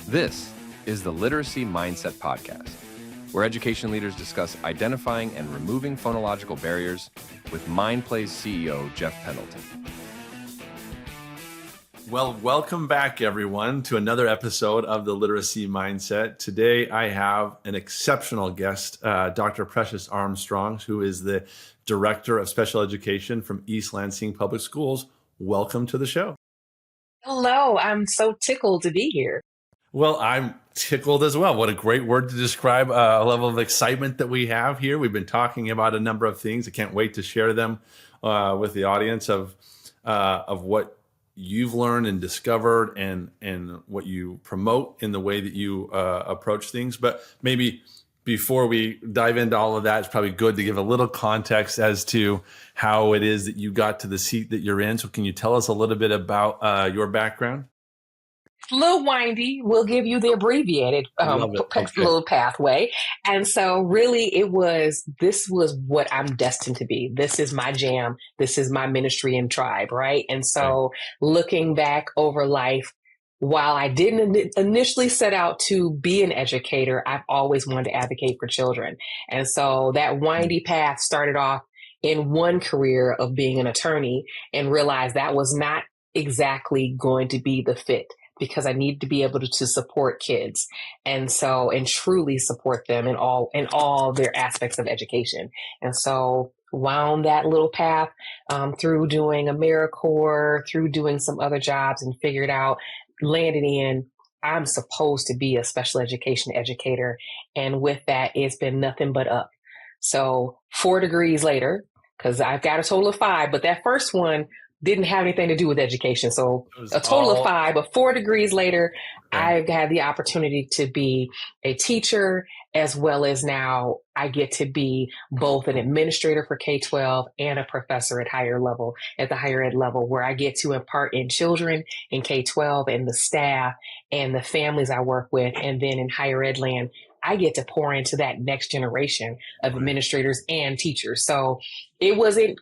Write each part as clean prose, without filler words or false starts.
This is the Literacy Mindset Podcast, where education leaders discuss identifying and removing phonological barriers with Mindplay's CEO, Jeff Pendleton. Well, welcome back, everyone, to another episode of the Literacy Mindset. Today, I have an exceptional guest, Dr. Precios Armstrong, who is the Director of Special Education from East Lansing Public Schools. Welcome to the show. Hello, I'm so tickled to be here. Well, I'm tickled as well. What a great word to describe a level of excitement that we have here. We've been talking about a number of things. I can't wait to share them with the audience of what you've learned and discovered and what you promote in the way that you approach things. But maybe before we dive into all of that, it's probably good to give a little context as to how it is that you got to the seat that you're in. So can you tell us a little bit about your background? A little windy. We'll give you the abbreviated little pathway. And so really this was what I'm destined to be. This is my jam. This is my ministry and tribe, right? And so looking back over life, while I didn't initially set out to be an educator, I've always wanted to advocate for children. And so that windy path started off in one career of being an attorney and realized that was not exactly going to be the fit, because I need to be able to support kids and truly support them in all their aspects of education. And so wound that little path through doing AmeriCorps, through doing some other jobs, and figured out, landed in, I'm supposed to be a special education educator. And with that, it's been nothing but up. So 4 degrees later, because I've got a total of 5, but that first one didn't have anything to do with education. So a total of 5, but 4 degrees later, I've had the opportunity to be a teacher, as well as now I get to be both an administrator for K-12 and a professor at the higher ed level, where I get to impart in children in K-12 and the staff and the families I work with. And then in higher ed land, I get to pour into that next generation of administrators and teachers. So it wasn't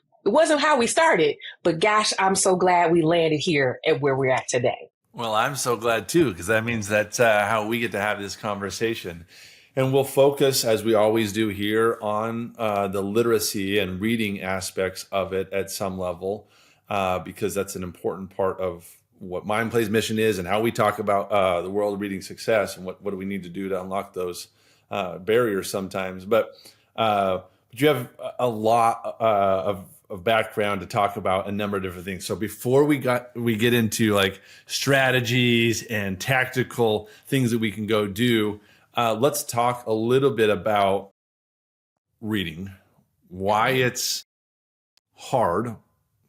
how we started, but gosh, I'm so glad we landed here at where we're at today. Well, I'm so glad too, because that means that's how we get to have this conversation. And we'll focus, as we always do here, on the literacy and reading aspects of it at some level, because that's an important part of what Mindplay's mission is and how we talk about the world of reading success and what do we need to do to unlock those barriers sometimes. But you have a lot of background to talk about a number of different things. So before we get into like strategies and tactical things that we can go do, let's talk a little bit about reading, why it's hard.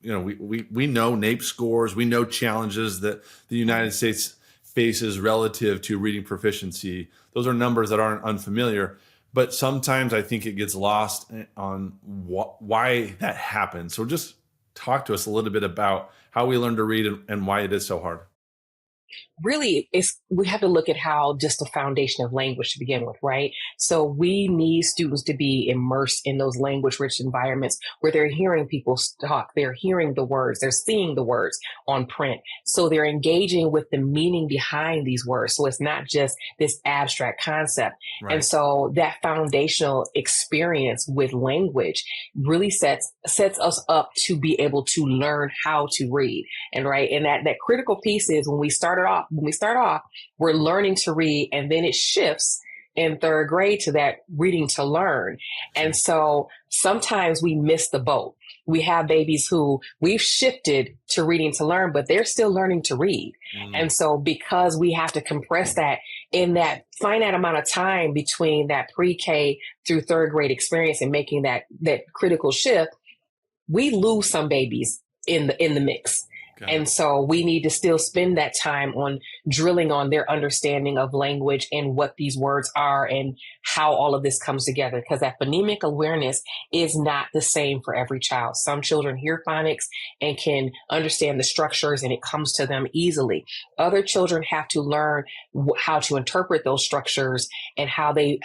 You know, we know NAEP scores, we know challenges that the United States faces relative to reading proficiency. Those are numbers that aren't unfamiliar. But sometimes I think it gets lost on why that happens. So just talk to us a little bit about how we learn to read and why it is so hard. Really, we have to look at how just the foundation of language to begin with, right? So we need students to be immersed in those language-rich environments where they're hearing people talk, they're hearing the words, they're seeing the words on print. So they're engaging with the meaning behind these words. So it's not just this abstract concept. Right. And so that foundational experience with language really sets us up to be able to learn how to read. And that critical piece is when we start off, we're learning to read, and then it shifts in 3rd grade to that reading to learn. And so sometimes we miss the boat. We have babies who we've shifted to reading to learn, but they're still learning to read. And so because we have to compress that in that finite amount of time between that pre-K through 3rd grade experience and making that critical shift, we lose some babies in the mix. And so we need to still spend that time on drilling on their understanding of language and what these words are and how all of this comes together, because that phonemic awareness is not the same for every child. Some children hear phonics and can understand the structures and it comes to them easily. Other children have to learn how to interpret those structures and how they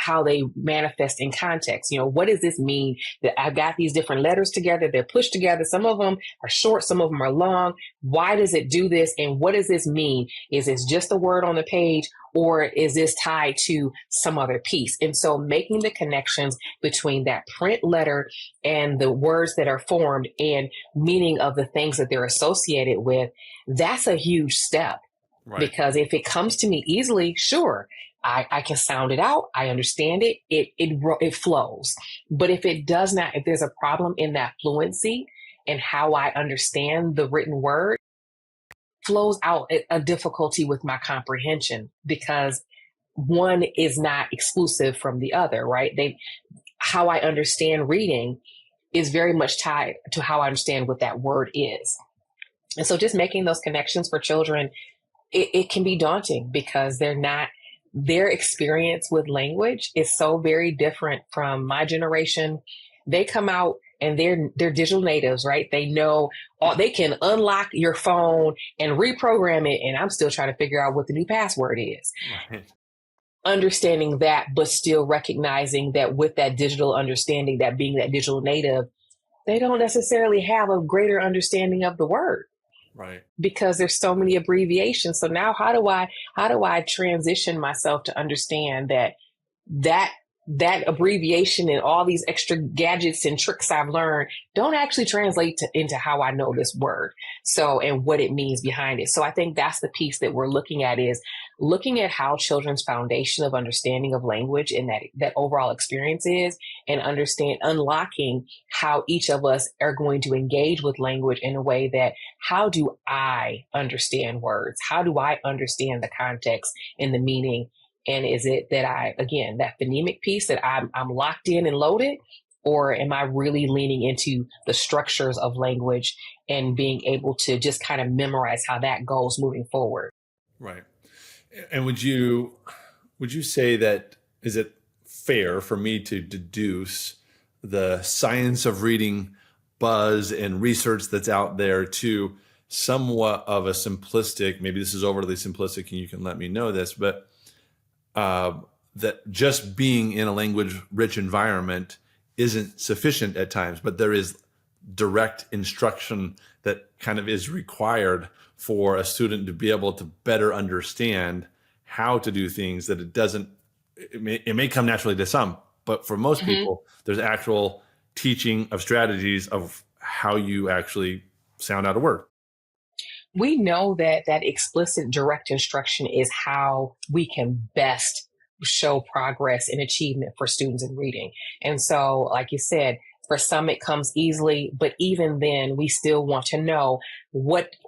manifest in context. You know, what does this mean that I've got these different letters together? They're pushed together. Some of them are short, some of them are long. Why does it do this? And what does this mean? Is this just a word on the page, or is this tied to some other piece? And so making the connections between that print letter and the words that are formed and meaning of the things that they're associated with, that's a huge step. Right. Because if it comes to me easily, sure, I can sound it out. I understand it. It flows. But if it does not, if there's a problem in that fluency and how I understand the written word, flows out a difficulty with my comprehension, because one is not exclusive from the other, right? How I understand reading is very much tied to how I understand what that word is. And so just making those connections for children, it can be daunting, because their experience with language is so very different from my generation. They come out and they're digital natives, right? They know they can unlock your phone and reprogram it. And I'm still trying to figure out what the new password is. Right. Understanding that, but still recognizing that with that digital understanding, that being that digital native, they don't necessarily have a greater understanding of the word. Right. Because there's so many abbreviations. So now how do I transition myself to understand that abbreviation and all these extra gadgets and tricks I've learned don't actually translate into how I know this word. So, and what it means behind it. So I think that's the piece that we're looking at, is looking at how children's foundation of understanding of language and that overall experience is, and unlocking how each of us are going to engage with language in a way that, how do I understand words? How do I understand the context and the meaning? And is it that that phonemic piece that I'm locked in and loaded, or am I really leaning into the structures of language and being able to just kind of memorize how that goes moving forward? Right. And would you say that, is it fair for me to deduce the science of reading buzz and research that's out there to somewhat of a simplistic, maybe this is overly simplistic and you can let me know this, but that just being in a language-rich environment isn't sufficient at times, but there is direct instruction that kind of is required for a student to be able to better understand how to do things, that it may come naturally to some, but for most people, there's actual teaching of strategies of how you actually sound out a word. We know that explicit direct instruction is how we can best show progress and achievement for students in reading. And so, like you said, for some it comes easily, but even then we still want to know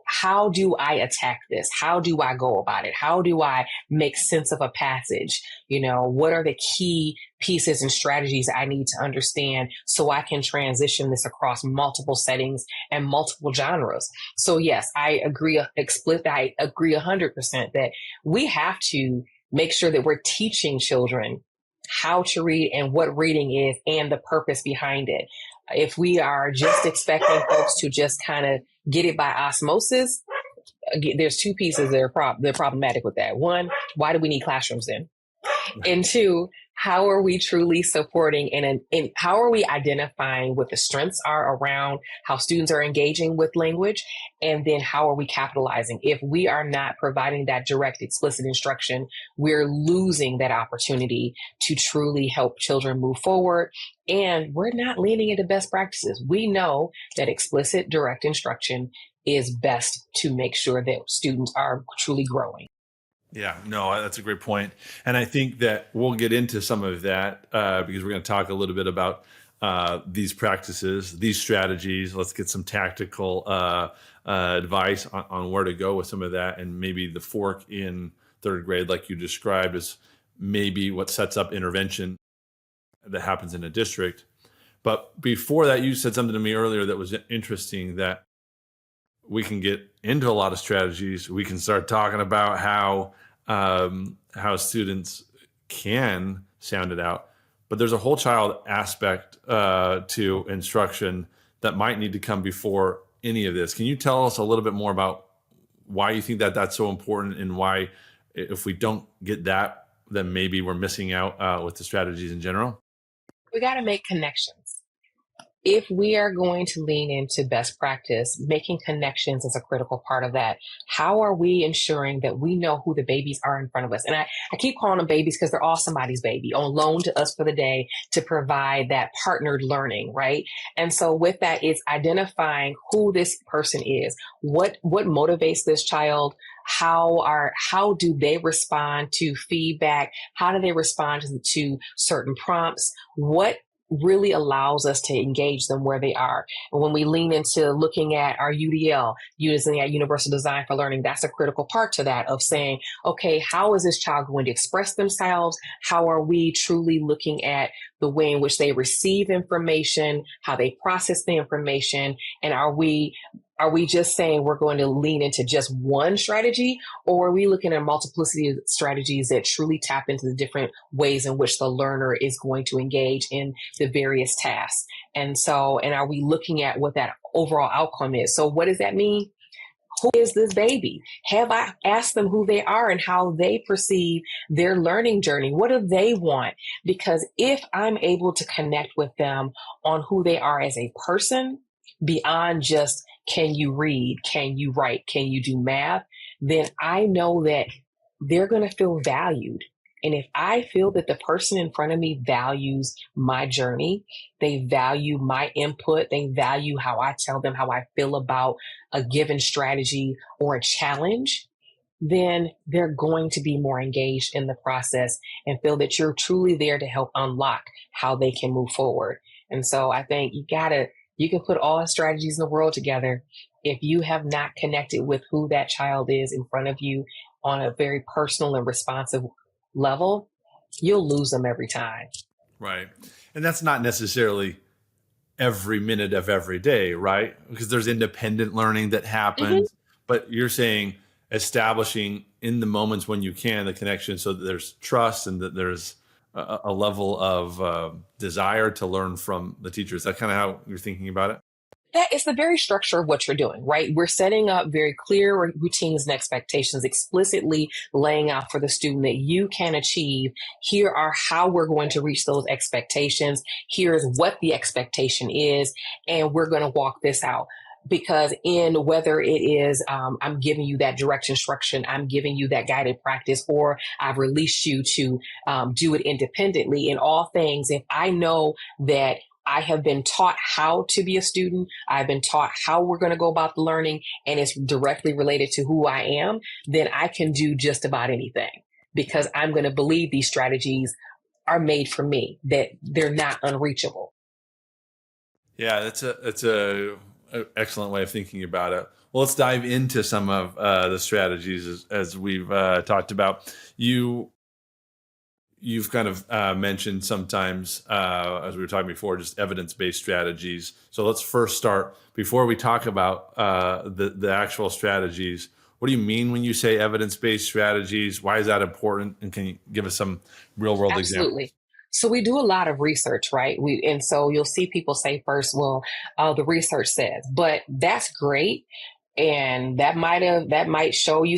how do I attack this? How do I go about it? How do I make sense of a passage? What are the key pieces and strategies I need to understand so I can transition this across multiple settings and multiple genres? So yes, I agree 100% that we have to make sure that we're teaching children how to read and what reading is and the purpose behind it. If we are just expecting folks to just kind of get it by osmosis, there's two pieces that they're problematic with that. One, why do we need classrooms then? And two, how are we truly supporting and how are we identifying what the strengths are around how students are engaging with language? And then how are we capitalizing? If we are not providing that direct, explicit instruction, we're losing that opportunity to truly help children move forward. And we're not leaning into best practices. We know that explicit, direct instruction is best to make sure that students are truly growing. Yeah, no, that's a great point. And I think that we'll get into some of that because we're going to talk a little bit about these practices, these strategies. Let's get some tactical advice on where to go with some of that. And maybe the fork in third grade, like you described, is maybe what sets up intervention that happens in a district. But before that, you said something to me earlier that was interesting, that we can get into a lot of strategies. We can start talking about how students can sound it out, but there's a whole child aspect to instruction that might need to come before any of this. Can you tell us a little bit more about why you think that that's so important, and why, if we don't get that, then maybe we're missing out with the strategies in general? We got to make connections. if we are going to lean into best practice, making connections is a critical part of that. How are we ensuring that we know who the babies are in front of us? And I keep calling them babies because they're all somebody's baby on loan to us for the day to provide that partnered learning, right? And so with that, it's identifying who this person is, what motivates this child, how do they respond to feedback? How do they respond to certain prompts? What really allows us to engage them where they are? And when we lean into looking at our UDL, using that universal design for learning, that's a critical part to that, of saying, okay, how is this child going to express themselves? How are we truly looking at the way in which they receive information, how they process the information? And are we just saying we're going to lean into just one strategy, or are we looking at a multiplicity of strategies that truly tap into the different ways in which the learner is going to engage in the various tasks? And are we looking at what that overall outcome is? So what does that mean? Who is this baby? Have I asked them who they are and how they perceive their learning journey? What do they want? Because if I'm able to connect with them on who they are as a person, beyond just, can you read? Can you write? Can you do math? Then I know that they're going to feel valued. And if I feel that the person in front of me values my journey, they value my input, they value how I tell them how I feel about a given strategy or a challenge, then they're going to be more engaged in the process and feel that you're truly there to help unlock how they can move forward. And so I think you can put all the strategies in the world together. If you have not connected with who that child is in front of you on a very personal and responsive level, you'll lose them every time. Right. And that's not necessarily every minute of every day, right? Because there's independent learning that happens, but you're saying establishing in the moments when you can the connection, so that there's trust and that there's a level of desire to learn from the teacher. Is that kind of how you're thinking about it? That is the very structure of what you're doing, right? We're setting up very clear routines and expectations, explicitly laying out for the student that you can achieve. Here are how we're going to reach those expectations. Here's what the expectation is, and we're going to walk this out. Because in whether it is, I'm giving you that direct instruction, I'm giving you that guided practice, or I've released you to do it independently, in all things, if I know that I have been taught how to be a student, I've been taught how we're going to go about the learning, and it's directly related to who I am, then I can do just about anything, because I'm going to believe these strategies are made for me, that they're not unreachable. Yeah, that's a excellent way of thinking about it. Well, let's dive into some of the strategies as we've talked about. You've kind of mentioned sometimes, as we were talking before, just evidence-based strategies. So let's first start, before we talk about the actual strategies, what do you mean when you say evidence-based strategies? Why is that important? And can you give us some real-world Absolutely. examples? So we do a lot of research, right? And so you'll see people say first, well, the research says, but that's great. And that might show you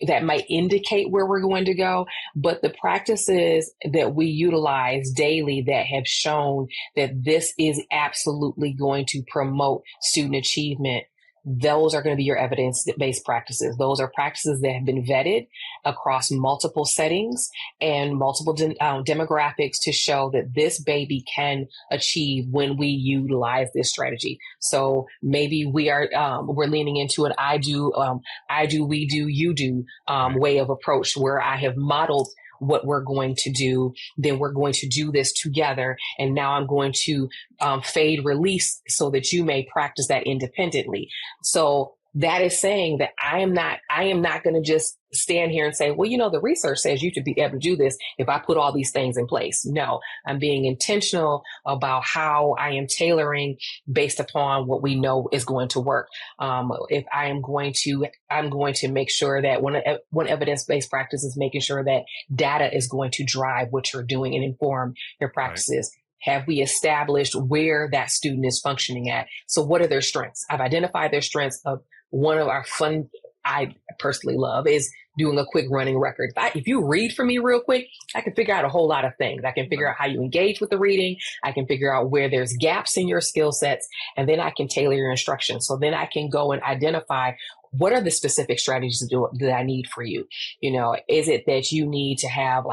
that might indicate where we're going to go. But the practices that we utilize daily that have shown that this is absolutely going to promote student achievement, those are going to be your evidence-based practices. Those are practices that have been vetted across multiple settings and multiple demographics to show that this baby can achieve when we utilize this strategy. So maybe we're leaning into an I do, we do, you do way of approach, where I have modeled what we're going to do, then we're going to do this together. And now I'm going to fade release so that you may practice that independently. So that is saying that I am not going to just stand here and say, well, the research says you should be able to do this if I put all these things in place. No, I'm being intentional about how I am tailoring based upon what we know is going to work. If I'm going to make sure that one evidence-based practice is making sure that data is going to drive what you're doing and inform your practices. Right. Have we established where that student is functioning at? So what are their strengths? I've identified their strengths. One of our fun I personally love is doing a quick running record. If you read for me real quick, I can figure out a whole lot of things. I can figure out how you engage with the reading. I can figure out where there's gaps in your skill sets, and then I can tailor your instruction. So then I can go and identify what are the specific strategies that I need for you. Is it that you need to have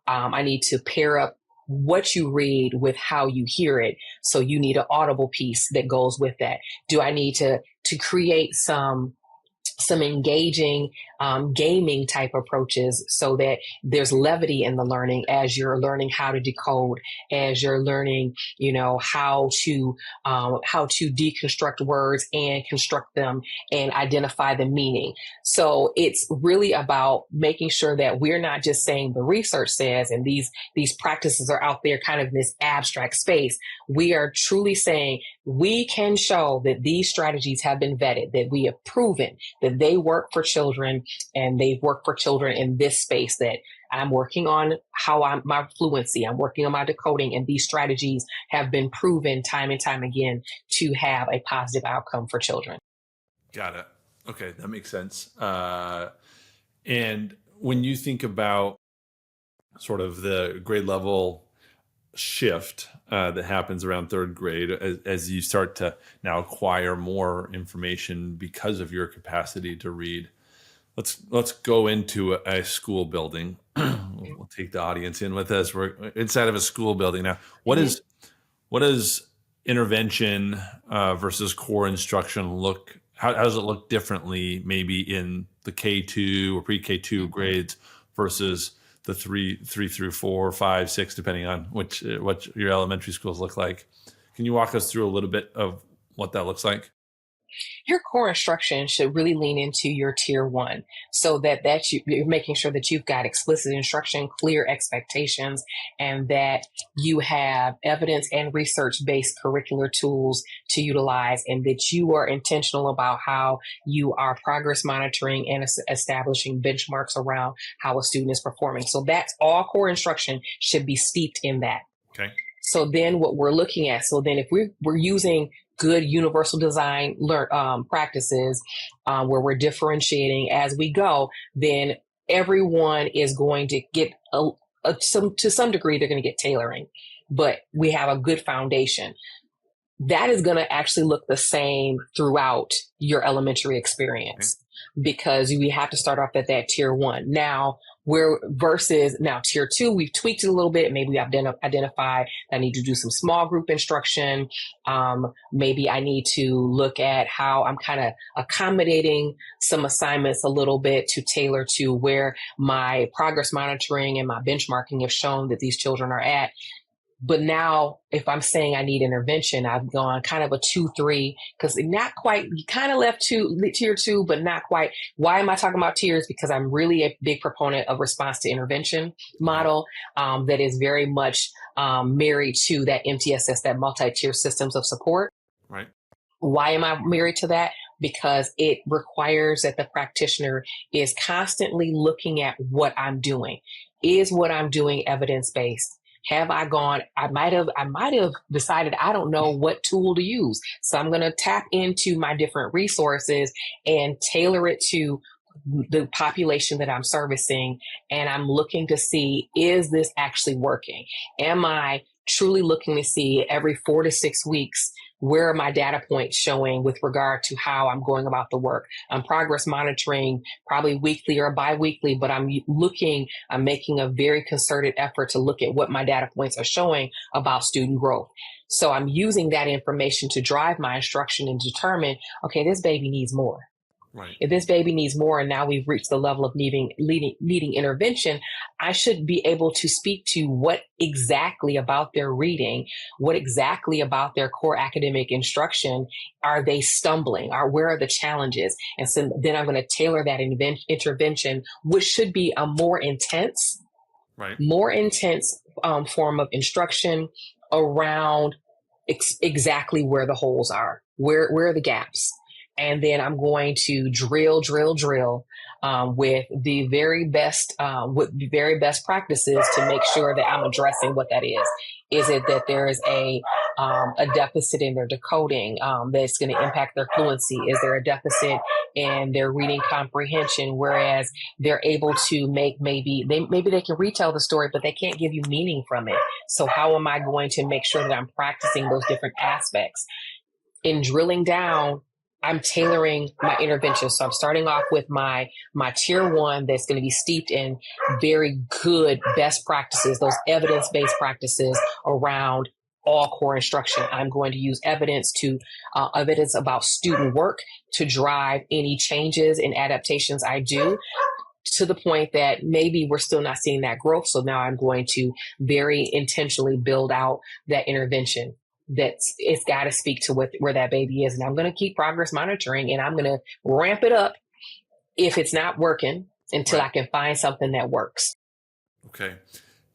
I need to pair up what you read with how you hear it. So you need an audible piece that goes with that. Do I need to create some engaging gaming type approaches so that there's levity in the learning as you're learning how to decode, as you're learning, how to deconstruct words and construct them and identify the meaning. So it's really about making sure that we're not just saying the research says, and these practices are out there kind of in this abstract space. We are truly saying we can show that these strategies have been vetted, that we have proven that they work for children, and they've worked for children in this space, that I'm working on my fluency, I'm working on my decoding, and these strategies have been proven time and time again to have a positive outcome for children. Got it. Okay, that makes sense. And when you think about sort of the grade level shift that happens around third grade, as you start to now acquire more information because of your capacity to read, let's go into a school building. We'll take the audience in with us. We're inside of a school building now. What is intervention versus core instruction look? How does it look differently, maybe in the K2 or pre-K2 grades versus the 3 through 4, 5, 6, depending on what your elementary schools look like? Can you walk us through a little bit of what that looks like? Your core instruction should really lean into your tier 1, so that you're making sure that you've got explicit instruction, clear expectations, and that you have evidence and research-based curricular tools to utilize, and that you are intentional about how you are progress monitoring and establishing benchmarks around how a student is performing. So that's all core instruction should be steeped in that. Okay. So then what we're looking at, if we're using good universal design practices where we're differentiating as we go, then everyone is going to get to some degree, they're going to get tailoring, but we have a good foundation. That is going to actually look the same throughout your elementary experience, because we have to start off at that tier 1. Now, versus tier 2, we've tweaked it a little bit. Maybe we identify I need to do some small group instruction. Maybe I need to look at how I'm kind of accommodating some assignments a little bit to tailor to where my progress monitoring and my benchmarking have shown that these children are at. But now, if I'm saying I need intervention, I've gone kind of a 2-3, because not quite, you kind of left tier 2, but not quite. Why am I talking about tiers? Because I'm really a big proponent of response to intervention model that is very much married to that MTSS, that multi-tier systems of support. Right. Why am I married to that? Because it requires that the practitioner is constantly looking at what I'm doing. Is what I'm doing evidence-based? Have I gone, I might have decided I don't know what tool to use. So I'm going to tap into my different resources and tailor it to the population that I'm servicing. And I'm looking to see, is this actually working? Am I truly looking to see every 4 to 6 weeks, where are my data points showing with regard to how I'm going about the work? I'm progress monitoring probably weekly or biweekly, but I'm making a very concerted effort to look at what my data points are showing about student growth. So I'm using that information to drive my instruction and determine, okay, this baby needs more. Right. If this baby needs more, and now we've reached the level of needing intervention, I should be able to speak to what exactly about their reading, what exactly about their core academic instruction are they stumbling, or where are the challenges? And so then I'm going to tailor that intervention, which should be a more intense form of instruction around exactly where the holes are, where are the gaps. And then I'm going to drill with the very best practices to make sure that I'm addressing what that is. Is it that there is a deficit in their decoding that's going to impact their fluency? Is there a deficit in their reading comprehension? Whereas they're able to make maybe they can retell the story, but they can't give you meaning from it. So how am I going to make sure that I'm practicing those different aspects? In drilling down, I'm tailoring my intervention. So I'm starting off with my tier one that's going to be steeped in very good best practices, those evidence-based practices around all core instruction. I'm going to use evidence about student work to drive any changes and adaptations I do, to the point that maybe we're still not seeing that growth. So now I'm going to very intentionally build out that intervention. It's got to speak to where that baby is. And I'm going to keep progress monitoring, and I'm going to ramp it up if it's not working until I can find something that works. Okay.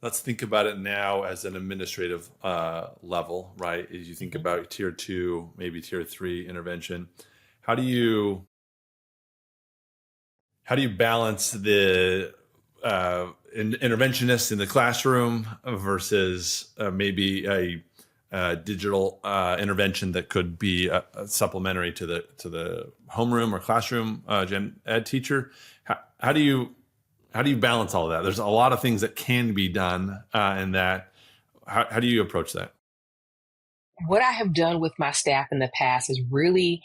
Let's think about it now as an administrative level, right? As you think about tier 2, maybe tier 3 intervention, how do you balance the interventionist in the classroom versus maybe a digital intervention that could be supplementary to the homeroom or classroom gen ed teacher? How do you balance all of that? There's a lot of things that can be done, and that how do you approach that? What I have done with my staff in the past is really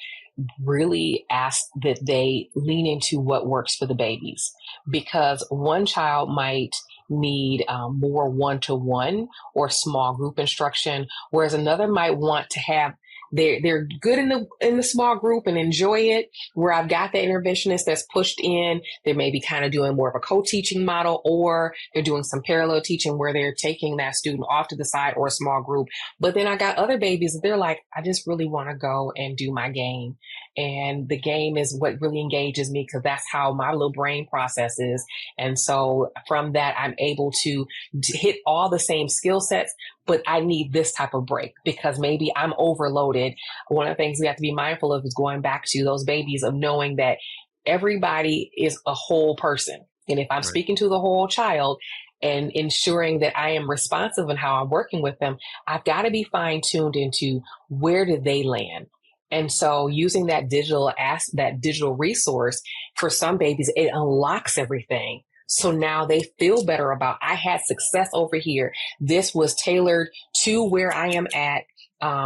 ask that they lean into what works for the babies, because one child might need more one-to-one or small group instruction, whereas another might want to have they're good in the small group and enjoy it, where I've got the interventionist that's pushed in. They may be kind of doing more of a co-teaching model, or they're doing some parallel teaching where they're taking that student off to the side, or a small group. But then I got other babies that they're like, I just really want to go and do my game. And the game is what really engages me, because that's how my little brain processes. And so from that, I'm able to hit all the same skill sets, but I need this type of break because maybe I'm overloaded. One of the things we have to be mindful of is going back to those babies, of knowing that everybody is a whole person. And if I'm speaking to the whole child and ensuring that I am responsive in how I'm working with them, I've got to be fine-tuned into where do they land. And so using that digital resource, for some babies, it unlocks everything. So now they feel better about, I had success over here. This was tailored to where I am at,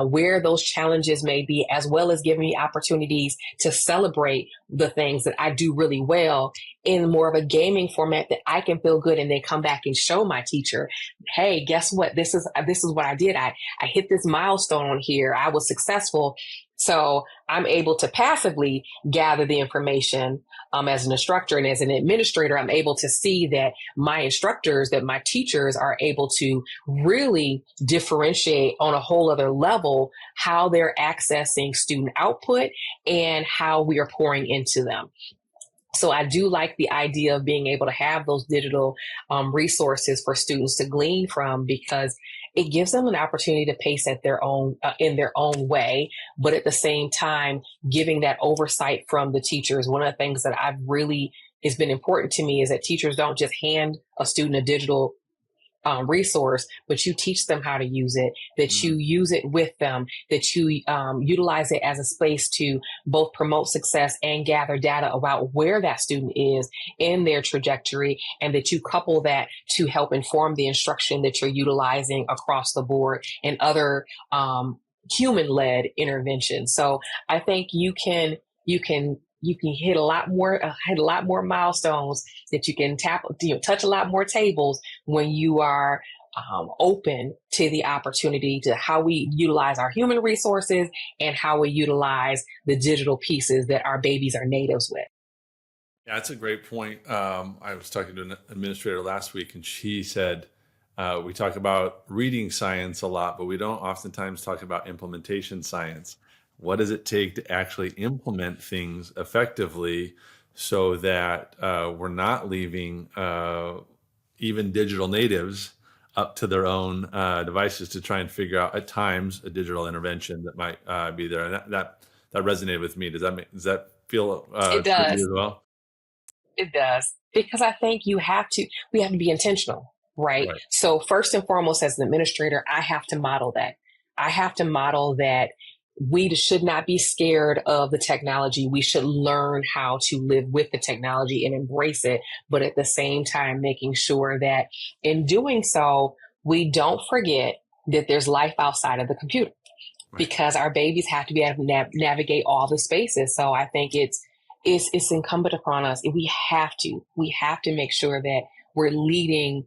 where those challenges may be, as well as giving me opportunities to celebrate the things that I do really well in more of a gaming format that I can feel good and then come back and show my teacher, hey, guess what? This is what I did. I hit this milestone here. I was successful. So I'm able to passively gather the information as an instructor, and as an administrator, I'm able to see that my instructors, that my teachers are able to really differentiate on a whole other level how they're accessing student output and how we are pouring into them. So I do like the idea of being able to have those digital resources for students to glean from, because it gives them an opportunity to pace at their own in their own way, but at the same time, giving that oversight from the teachers. One of the things that has been important to me is that teachers don't just hand a student a digital resource, but you teach them how to use it, that you use it with them, that you utilize it as a space to both promote success and gather data about where that student is in their trajectory, and that you couple that to help inform the instruction that you're utilizing across the board and other human-led interventions. So I think you can hit a lot more milestones, that you can touch a lot more tables when you are open to the opportunity to how we utilize our human resources and how we utilize the digital pieces that our babies are natives with. Yeah, that's a great point. I was talking to an administrator last week, and she said, we talk about reading science a lot, but we don't oftentimes talk about implementation science. What does it take to actually implement things effectively so that we're not leaving even digital natives up to their own devices to try and figure out at times a digital intervention that might be there? And that resonated with me. Does that feel it does as well? It does. Because I think we have to be intentional, right? So first and foremost, as an administrator, I have to model that. I have to model that we should not be scared of the technology. We should learn how to live with the technology and embrace it, but at the same time, making sure that in doing so, we don't forget that there's life outside of the computer, because our babies have to be able to navigate all the spaces. So I think it's incumbent upon us. We have to make sure that we're leading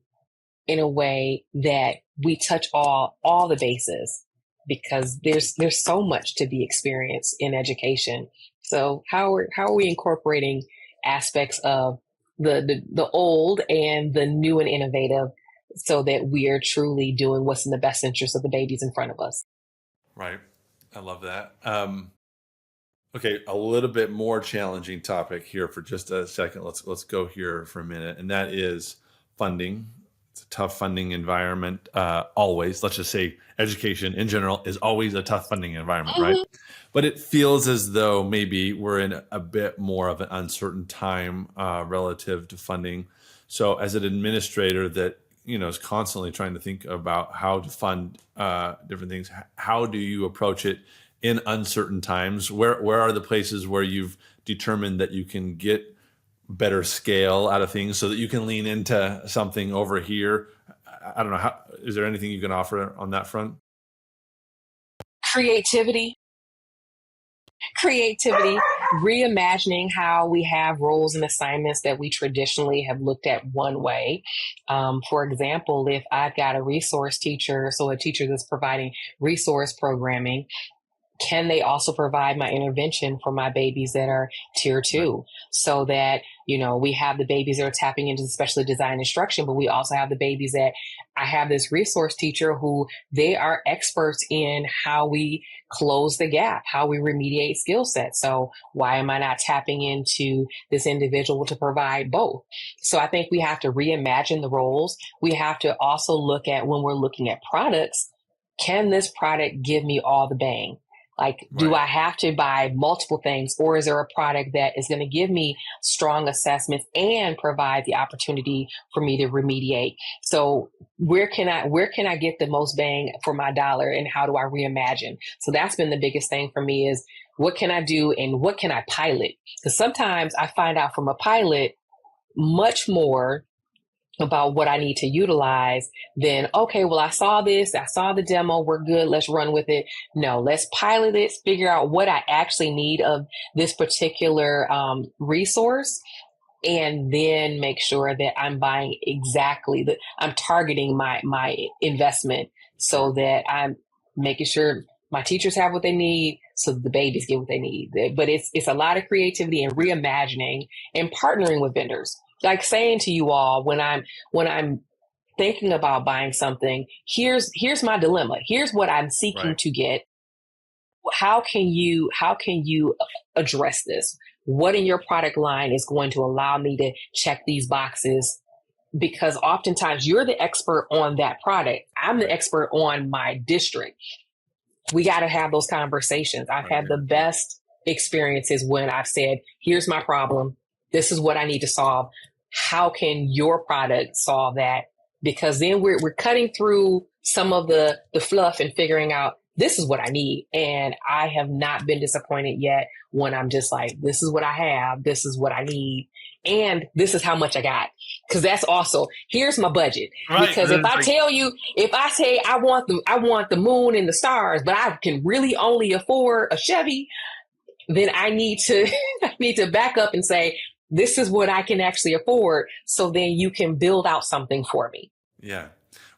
in a way that we touch all the bases, because there's so much to be experienced in education. So how are we incorporating aspects of the old and the new and innovative, so that we are truly doing what's in the best interest of the babies in front of us? Right. I love that. Okay, a little bit more challenging topic here for just a second. Let's go here for a minute, and that is funding. It's a tough funding environment. Always, let's just say, education in general is always a tough funding environment, right? But it feels as though maybe we're in a bit more of an uncertain time relative to funding. So, as an administrator that is constantly trying to think about how to fund different things, how do you approach it in uncertain times? Where are the places where you've determined that you can get better scale out of things so that you can lean into something over here? I don't know. Is there anything you can offer on that front? Creativity, reimagining how we have roles and assignments that we traditionally have looked at one way. For example, if I've got a resource teacher, so a teacher that's providing resource programming, can they also provide my intervention for my babies that are tier 2, so that, we have the babies that are tapping into specially designed instruction, but we also have the babies that I have this resource teacher who they are experts in how we close the gap, how we remediate skill sets. So why am I not tapping into this individual to provide both? So I think we have to reimagine the roles. We have to also look at, when we're looking at products, can this product give me all the bang? Like, do I have to buy multiple things, or is there a product that is going to give me strong assessments and provide the opportunity for me to remediate? So where can I get the most bang for my dollar, and how do I reimagine? So that's been the biggest thing for me, is what can I do and what can I pilot? Because sometimes I find out from a pilot much more about what I need to utilize than, okay, well, I saw this, I saw the demo, we're good, let's run with it. No, let's pilot it, figure out what I actually need of this particular resource, and then make sure that I'm buying exactly I'm targeting my investment, so that I'm making sure my teachers have what they need, so the babies get what they need. But it's a lot of creativity and reimagining and partnering with vendors. Like saying to you all, when I'm thinking about buying something, here's my dilemma. Here's what I'm seeking to get. How can you address this? What in your product line is going to allow me to check these boxes? Because oftentimes you're the expert on that product. I'm the expert on my district. We got to have those conversations. I've had the best experiences when I've said, here's my problem. This is what I need to solve. How can your product solve that? Because then we're cutting through some of the fluff and figuring out, this is what I need. And I have not been disappointed yet when I'm just like, this is what I have. This is what I need. And this is how much I got. Because that's also, here's my budget. Because if I say I want the moon and the stars, but I can really only afford a Chevy, then I need to back up and say, this is what I can actually afford. So then you can build out something for me. Yeah.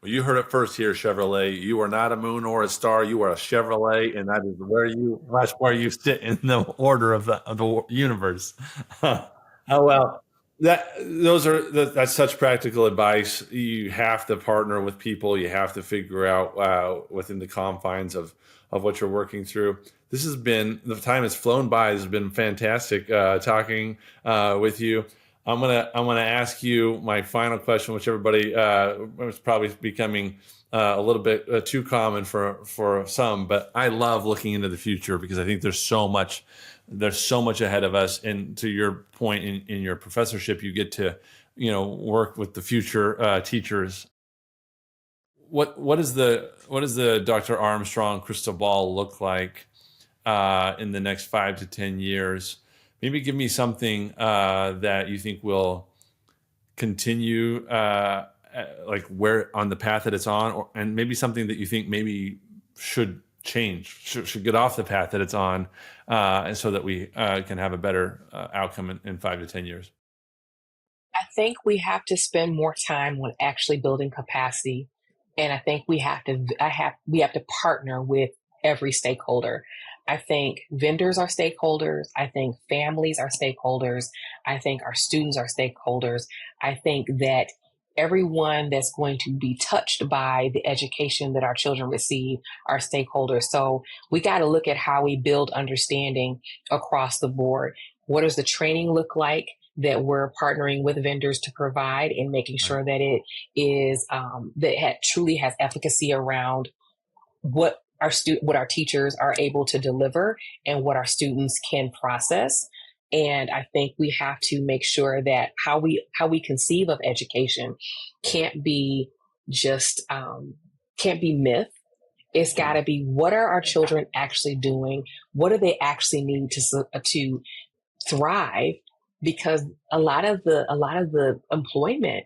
Well, you heard it first here, Chevrolet. You are not a moon or a star. You are a Chevrolet, and that's where you sit in the order of the universe. Oh, well, that's such practical advice. You have to partner with people. You have to figure out within the confines of what you're working through. This has been, the time has flown by. It's been fantastic talking with you. I'm gonna ask you my final question, which everybody was probably becoming a little bit too common for some, but I love looking into the future because I think there's so much ahead of us. And to your point, in your professorship, you get to work with the future teachers. What does the Dr. Armstrong crystal ball look like in the next 5 to 10 years? Maybe give me something that you think will continue, like where on the path that it's on, and maybe something that you think maybe should change, should get off the path that it's on, and so that we can have a better outcome in 5 to 10 years. I think we have to spend more time on actually building capacity, and I think we have to partner with every stakeholder. I think vendors are stakeholders. I think families are stakeholders. I think our students are stakeholders. I think that everyone that's going to be touched by the education that our children receive are stakeholders. So we got to look at how we build understanding across the board. What does the training look like that we're partnering with vendors to provide, and making sure that it is truly has efficacy around what our teachers are able to deliver and what our students can process. And I think we have to make sure that how we conceive of education can't be myth. It's got to be, what are our children actually doing? What do they actually need to thrive? Because a lot of the employment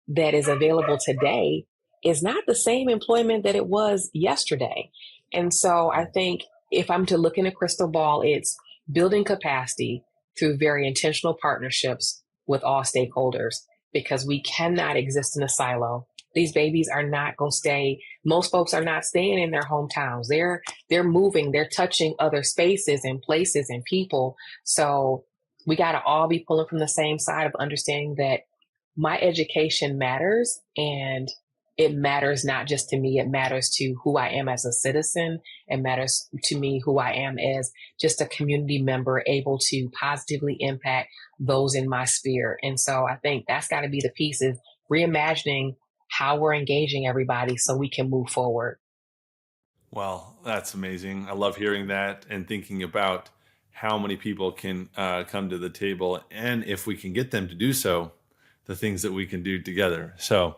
that is available today is not the same employment that it was yesterday. And so I think if I'm to look in a crystal ball, it's building capacity through very intentional partnerships with all stakeholders, because we cannot exist in a silo. These babies are not going to stay. Most folks are not staying in their hometowns. They're moving, they're touching other spaces and places and people. So we got to all be pulling from the same side of understanding that my education matters, and it matters not just to me, it matters to who I am as a citizen. It matters to me who I am as just a community member able to positively impact those in my sphere. And so I think that's got to be the piece, is reimagining how we're engaging everybody so we can move forward. Well, that's amazing. I love hearing that and thinking about how many people can come to the table, and if we can get them to do so, the things that we can do together. So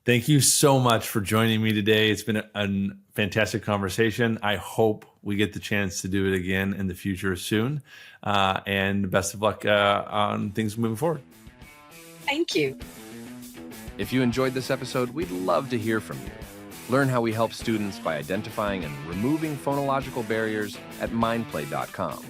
thank you so much for joining me today. It's been a fantastic conversation. I hope we get the chance to do it again in the future soon. And best of luck on things moving forward. Thank you. If you enjoyed this episode, we'd love to hear from you. Learn how we help students by identifying and removing phonological barriers at mindplay.com.